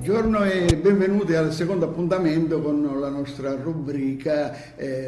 Buongiorno e benvenuti al secondo appuntamento con la nostra rubrica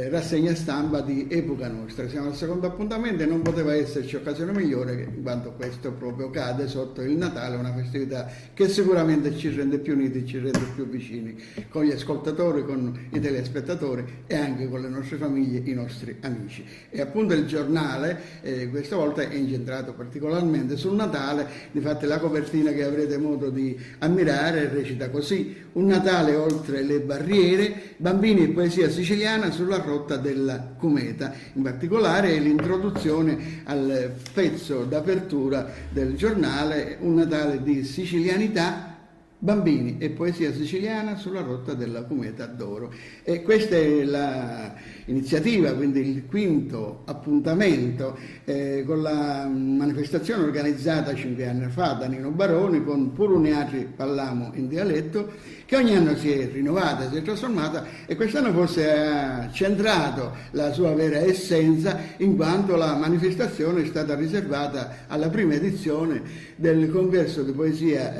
rassegna stampa di Epoca Nostra. Siamo al secondo appuntamento e non poteva esserci occasione migliore in quanto questo proprio cade sotto il Natale, una festività che sicuramente ci rende più uniti, ci rende più vicini con gli ascoltatori, con i telespettatori e anche con le nostre famiglie, i nostri amici. E appunto il giornale questa volta è incentrato particolarmente sul Natale, difatti la copertina che avrete modo di ammirare recita così: un Natale oltre le barriere, bambini e poesia siciliana sulla rotta della cometa. In particolare l'introduzione al pezzo d'apertura del giornale, un Natale di sicilianità, bambini e poesia siciliana sulla rotta della cometa d'oro. E questa è l'iniziativa, quindi il quinto appuntamento con la manifestazione organizzata 5 anni fa da Nino Baroni con Pur Uniatri Pallamo in dialetto, che ogni anno si è rinnovata, si è trasformata e quest'anno forse ha centrato la sua vera essenza, in quanto la manifestazione è stata riservata alla prima edizione del concorso di poesia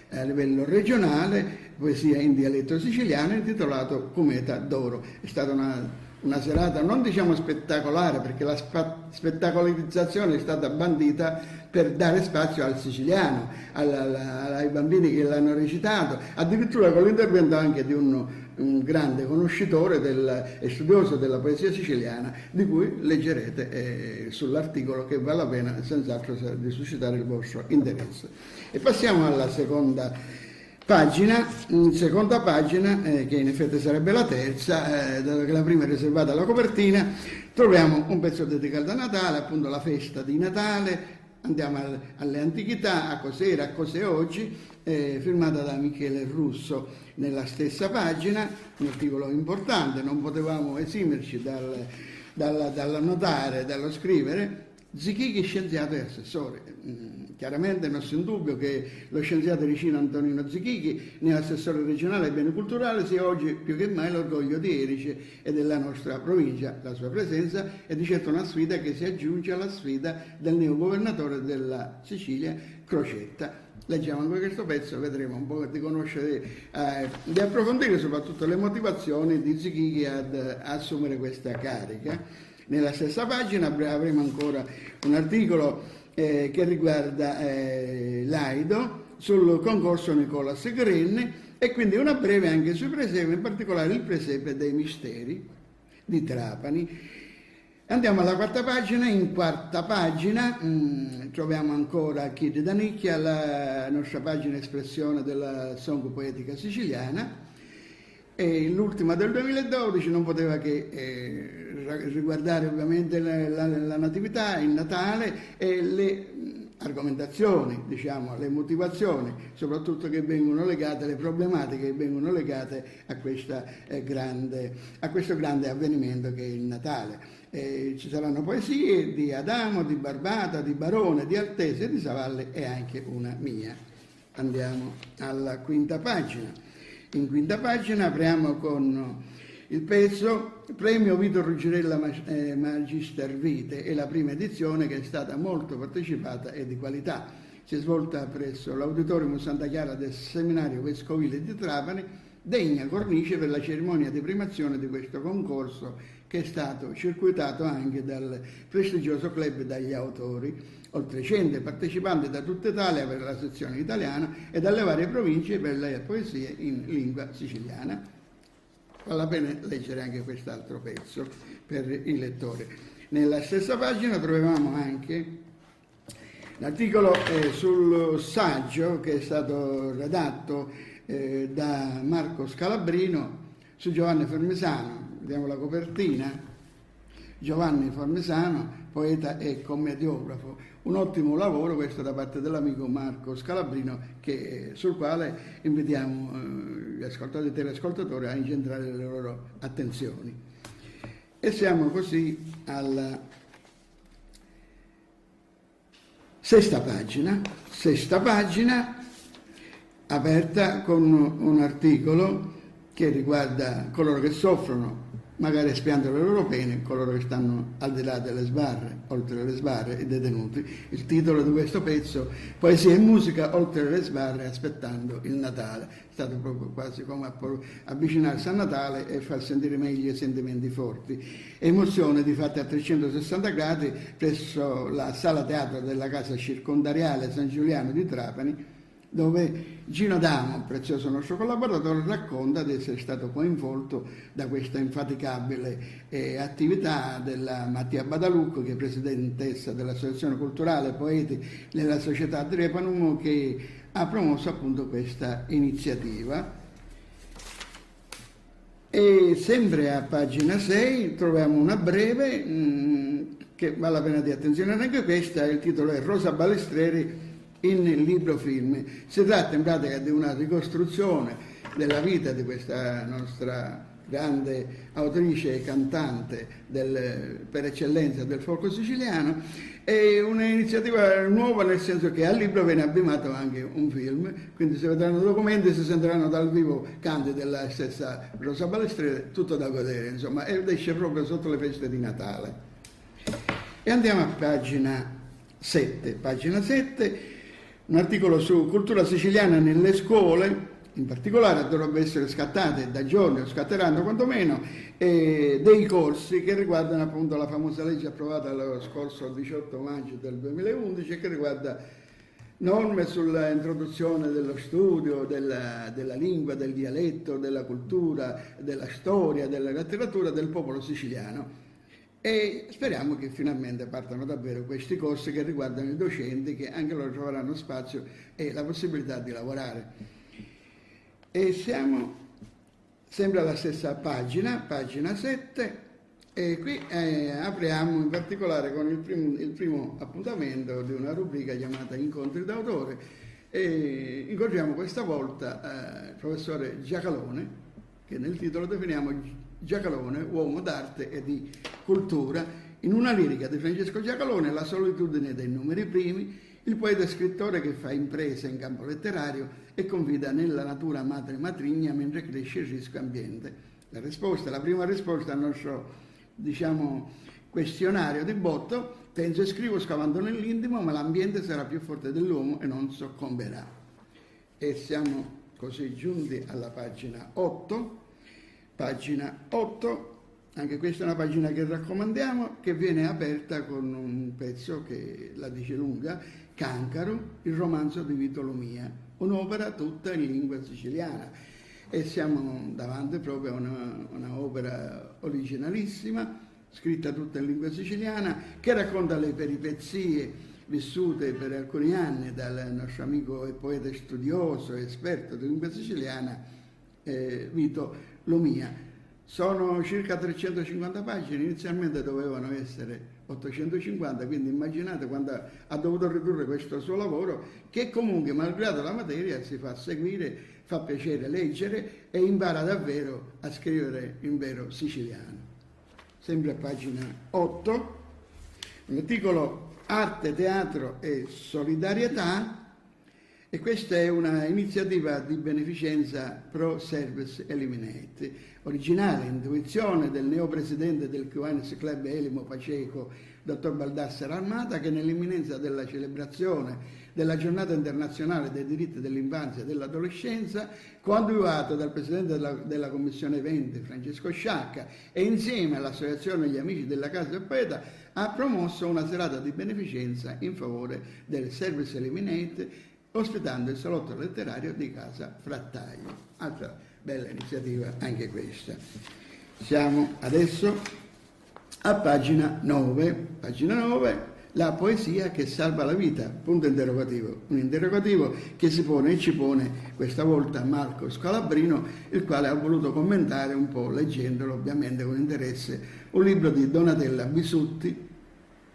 a livello regionale, poesia in dialetto siciliano, intitolato Cometa d'Oro. È stata una serata non diciamo spettacolare, perché la spettacolarizzazione è stata bandita per dare spazio al siciliano, ai bambini che l'hanno recitato, addirittura con l'intervento anche di un grande conoscitore e studioso della poesia siciliana, di cui leggerete sull'articolo, che vale la pena senz'altro di suscitare il vostro interesse. E passiamo alla seconda pagina, che in effetti sarebbe la terza, dato che la prima è riservata alla copertina. Troviamo un pezzo dedicato a Natale, appunto la festa di Natale. Andiamo alle antichità, a cos'era, a cos'è oggi, firmata da Michele Russo. Nella stessa pagina, un articolo importante, non potevamo esimerci dall'annotare, dallo scrivere: Zichichi scienziato e assessore. Chiaramente non c'è un dubbio che lo scienziato Ricino Antonino Zichichi, neoassessore regionale ai beni culturali, sia oggi più che mai l'orgoglio di Erice e della nostra provincia. La sua presenza è di certo una sfida che si aggiunge alla sfida del neogovernatore della Sicilia, Crocetta. Leggiamo anche questo pezzo, vedremo un po' di conoscere, di approfondire soprattutto le motivazioni di Zichichi ad assumere questa carica. Nella stessa pagina avremo ancora un articolo che riguarda l'Aido, sul concorso Nicola Segrenni, e quindi una breve anche sui presepi, in particolare il presepe dei misteri di Trapani. Andiamo alla quarta pagina. In quarta pagina troviamo ancora Chidi Danicchia, la nostra pagina espressione della song poetica siciliana. E l'ultima del 2012 non poteva che riguardare ovviamente la natività, il Natale e le argomentazioni, diciamo, le motivazioni, soprattutto che vengono legate, le problematiche che vengono legate a questo grande avvenimento che è il Natale. Ci saranno poesie di Adamo, di Barbata, di Barone, di Altese, di Savalle e anche una mia. Andiamo alla quinta pagina. In quinta pagina apriamo con il pezzo Premio Vito Ruggirella Magister Vitae, è la prima edizione, che è stata molto partecipata e di qualità. Si è svolta presso l'Auditorium Santa Chiara del Seminario Vescovile di Trapani, degna cornice per la cerimonia di primazione di questo concorso, che è stato circuitato anche dal prestigioso club dagli autori. Oltre 100 partecipanti da tutta Italia per la sezione italiana e dalle varie province per le poesie in lingua siciliana. Vale la pena leggere anche quest'altro pezzo per i lettori. Nella stessa pagina troviamo anche l'articolo sul saggio che è stato redatto da Marco Scalabrino su Giovanni Formesano. Vediamo la copertina. Giovanni Formesano, poeta e commediografo, un ottimo lavoro questo da parte dell'amico Marco Scalabrino, sul quale invitiamo gli ascoltatori e teleascoltatori a incentrare le loro attenzioni. E siamo così alla sesta pagina aperta con un articolo che riguarda coloro che soffrono, magari espiando le loro pene, coloro che stanno al di là delle sbarre, oltre le sbarre, i detenuti. Il titolo di questo pezzo, Poesia e musica oltre le sbarre aspettando il Natale. È stato proprio quasi come avvicinarsi a Natale e far sentire meglio i sentimenti forti. Emozione di fatti a 360 gradi presso la sala teatro della casa circondariale San Giuliano di Trapani, dove Gino D'Amo, prezioso nostro collaboratore, racconta di essere stato coinvolto da questa infaticabile attività della Mattia Badalucco, che è presidentessa dell'Associazione Culturale Poeti nella Società Drepanum, che ha promosso appunto questa iniziativa. E sempre a pagina 6 troviamo una breve che vale la pena di attenzione anche questa, il titolo è Rosa Balestreri in libro film. Si tratta in pratica di una ricostruzione della vita di questa nostra grande autrice e cantante per eccellenza del folclore siciliano. È un'iniziativa nuova nel senso che al libro viene abbimato anche un film, quindi si vedranno documenti, si sentiranno dal vivo canti della stessa Rosa Balestreri, tutto da godere, insomma, ed esce proprio sotto le feste di Natale. E andiamo a pagina 7, un articolo su cultura siciliana nelle scuole. In particolare dovrebbero essere scattate da giorni, o scatteranno quantomeno, dei corsi che riguardano appunto la famosa legge approvata lo scorso 18 maggio del 2011, che riguarda norme sull'introduzione dello studio della lingua, del dialetto, della cultura, della storia, della letteratura del popolo siciliano. E speriamo che finalmente partano davvero questi corsi che riguardano i docenti, che anche loro troveranno spazio e la possibilità di lavorare. E siamo sempre alla stessa pagina 7, e qui apriamo in particolare con il primo appuntamento di una rubrica chiamata Incontri d'autore, e incontriamo questa volta il professore Giacalone, che nel titolo definiamo Giacalone, uomo d'arte e di cultura, in una lirica di Francesco Giacalone, La solitudine dei numeri primi, il poeta e scrittore che fa imprese in campo letterario e confida nella natura madre matrigna mentre cresce il rischio ambiente. La prima risposta al nostro, questionario di botto: penso e scrivo scavando nell'intimo, ma l'ambiente sarà più forte dell'uomo e non soccomberà. E siamo così giunti alla pagina 8. Pagina 8, anche questa è una pagina che raccomandiamo, che viene aperta con un pezzo che la dice lunga, Cancaro, il romanzo di Vito Lumia, un'opera tutta in lingua siciliana. E siamo davanti proprio a una opera originalissima, scritta tutta in lingua siciliana, che racconta le peripezie vissute per alcuni anni dal nostro amico e poeta studioso e esperto di lingua siciliana, Vito Lumia. Sono circa 350 pagine, inizialmente dovevano essere 850, quindi immaginate quando ha dovuto ridurre questo suo lavoro, che comunque malgrado la materia si fa seguire, fa piacere leggere e impara davvero a scrivere in vero siciliano. Sempre a pagina 8, l'articolo Arte, Teatro e Solidarietà. E questa è una iniziativa di beneficenza Pro Service Eliminate, originale intuizione del neopresidente del Kiwanis Club Elimo Paceco, dottor Baldassare Armata, che nell'imminenza della celebrazione della giornata internazionale dei diritti dell'infanzia e dell'adolescenza, coadiuvato dal presidente della commissione 20 Francesco Sciacca e insieme all'associazione Gli Amici della Casa del Poeta, ha promosso una serata di beneficenza in favore del Service Eliminate, ospitando il salotto letterario di Casa Frattaglio. Altra bella iniziativa anche questa. Siamo adesso a pagina 9. Pagina 9, la poesia che salva la vita, punto interrogativo. Un interrogativo che si pone e ci pone questa volta Marco Scalabrino, il quale ha voluto commentare un po', leggendolo ovviamente con interesse, un libro di Donatella Bisutti,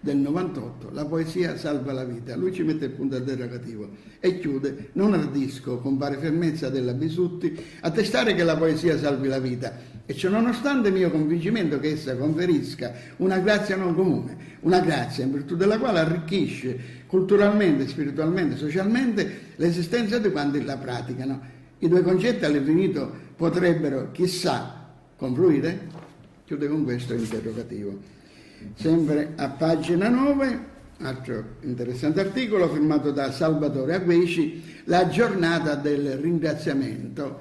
del 98, la poesia salva la vita. Lui ci mette il punto interrogativo e chiude: non ardisco, con pari fermezza della Bisutti, attestare che la poesia salvi la vita, e ciò nonostante mio convincimento che essa conferisca una grazia non comune, una grazia in virtù della quale arricchisce culturalmente, spiritualmente, socialmente l'esistenza di quanti la praticano. I due concetti all'infinito potrebbero, chissà, confluire? Chiude con questo interrogativo. Sempre a pagina 9, altro interessante articolo firmato da Salvatore Agueci, la giornata del ringraziamento,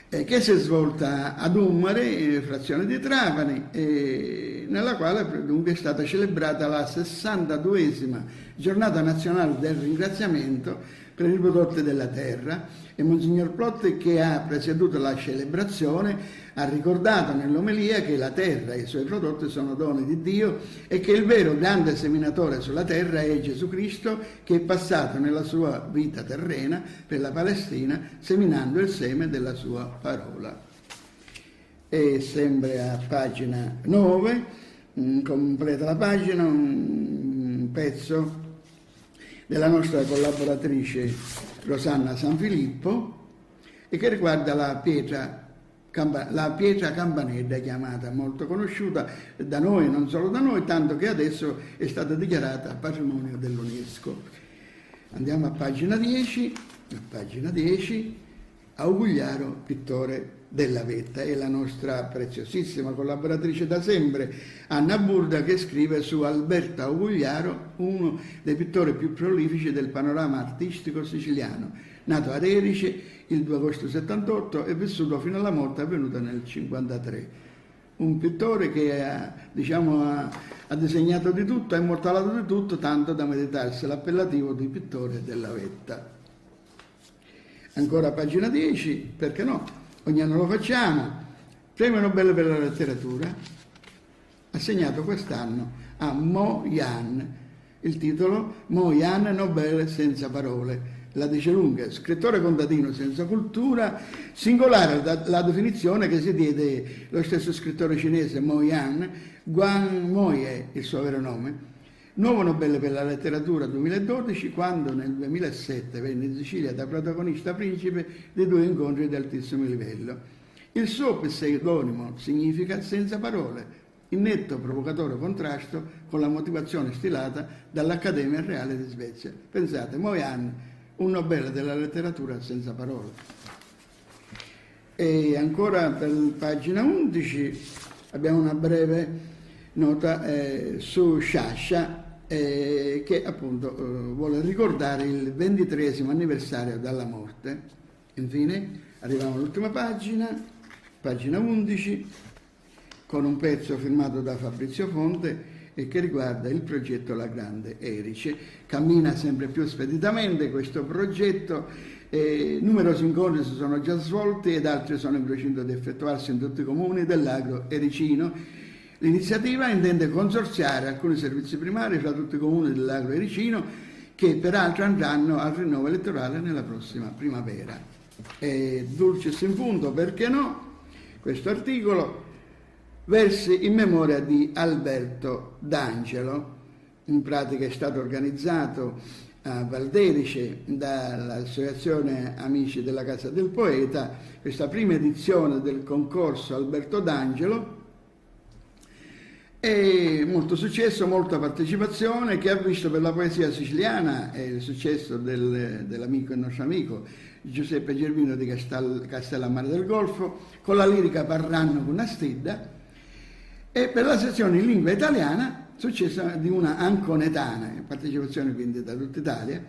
che si è svolta ad Ummare, frazione di Trapani, nella quale dunque è stata celebrata la 62esima giornata nazionale del ringraziamento per i prodotti della terra, e Monsignor Plotti, che ha presieduto la celebrazione, ha ricordato nell'omelia che la terra e i suoi prodotti sono doni di Dio e che il vero grande seminatore sulla terra è Gesù Cristo, che è passato nella sua vita terrena per la Palestina seminando il seme della sua parola. E sempre a pagina 9, completa la pagina un pezzo della nostra collaboratrice Rosanna Sanfilippo, e che riguarda la pietra campanella, chiamata, molto conosciuta da noi, non solo da noi, tanto che adesso è stata dichiarata patrimonio dell'UNESCO. Andiamo a pagina 10, Augugliaro, pittore della vetta, e la nostra preziosissima collaboratrice da sempre, Anna Burda, che scrive su Alberto Augugliaro, uno dei pittori più prolifici del panorama artistico siciliano, nato ad Erice il 2 agosto 78 e vissuto fino alla morte avvenuta nel 53. Un pittore che ha disegnato di tutto, ha immortalato di tutto, tanto da meritarsi l'appellativo di pittore della vetta. Ancora a pagina 10, perché no? Ogni anno lo facciamo. Premio Nobel per la letteratura, assegnato quest'anno a Mo Yan. Il titolo: Mo Yan, Nobel senza parole. La dice lunga: scrittore contadino senza cultura, singolare la definizione che si diede lo stesso scrittore cinese Mo Yan, Guan Moye, il suo vero nome. Nuovo Nobel per la letteratura 2012, quando nel 2007 venne in Sicilia da protagonista principe di 2 incontri di altissimo livello. Il suo pseudonimo significa senza parole, in netto provocatore contrasto con la motivazione stilata dall'Accademia Reale di Svezia. Pensate, Mo Yan, un Nobel della letteratura senza parole. E ancora per pagina 11 abbiamo una breve nota su Sciascia, che appunto vuole ricordare il 23° anniversario dalla morte. Infine arriviamo all'ultima pagina 11, con un pezzo firmato da Fabrizio Fonte e che riguarda il progetto La Grande Erice. Cammina sempre più speditamente questo progetto, numerosi incontri si sono già svolti ed altri sono in procinto di effettuarsi in tutti i comuni dell'agro ericino. L'iniziativa intende consorziare alcuni servizi primari fra tutti i comuni dell'agro ericino, che peraltro andranno al rinnovo elettorale nella prossima primavera. E dulcis in punto, perché no, questo articolo: versi in memoria di Alberto D'Angelo. In pratica è stato organizzato a Valderice dall'Associazione Amici della Casa del Poeta, questa prima edizione del concorso Alberto D'Angelo. E molto successo, molta partecipazione, che ha visto per la poesia siciliana il successo dell'amico e nostro amico Giuseppe Gervino di Castellammare del Golfo, con la lirica Parranno con una stidda, e per la sezione in lingua italiana successo di una anconetana, partecipazione quindi da tutta Italia,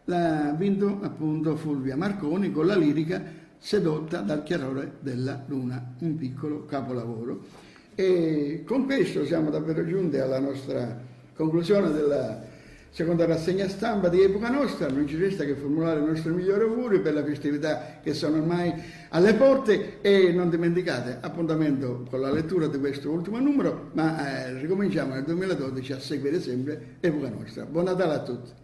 l'ha vinto appunto Fulvia Marconi con la lirica Sedotta dal chiarore della luna, un piccolo capolavoro. E con questo siamo davvero giunti alla nostra conclusione della seconda rassegna stampa di Epoca Nostra. Non ci resta che formulare i nostri migliori auguri per le festività che sono ormai alle porte, e non dimenticate appuntamento con la lettura di questo ultimo numero, ma ricominciamo nel 2012 a seguire sempre Epoca Nostra. Buon Natale a tutti!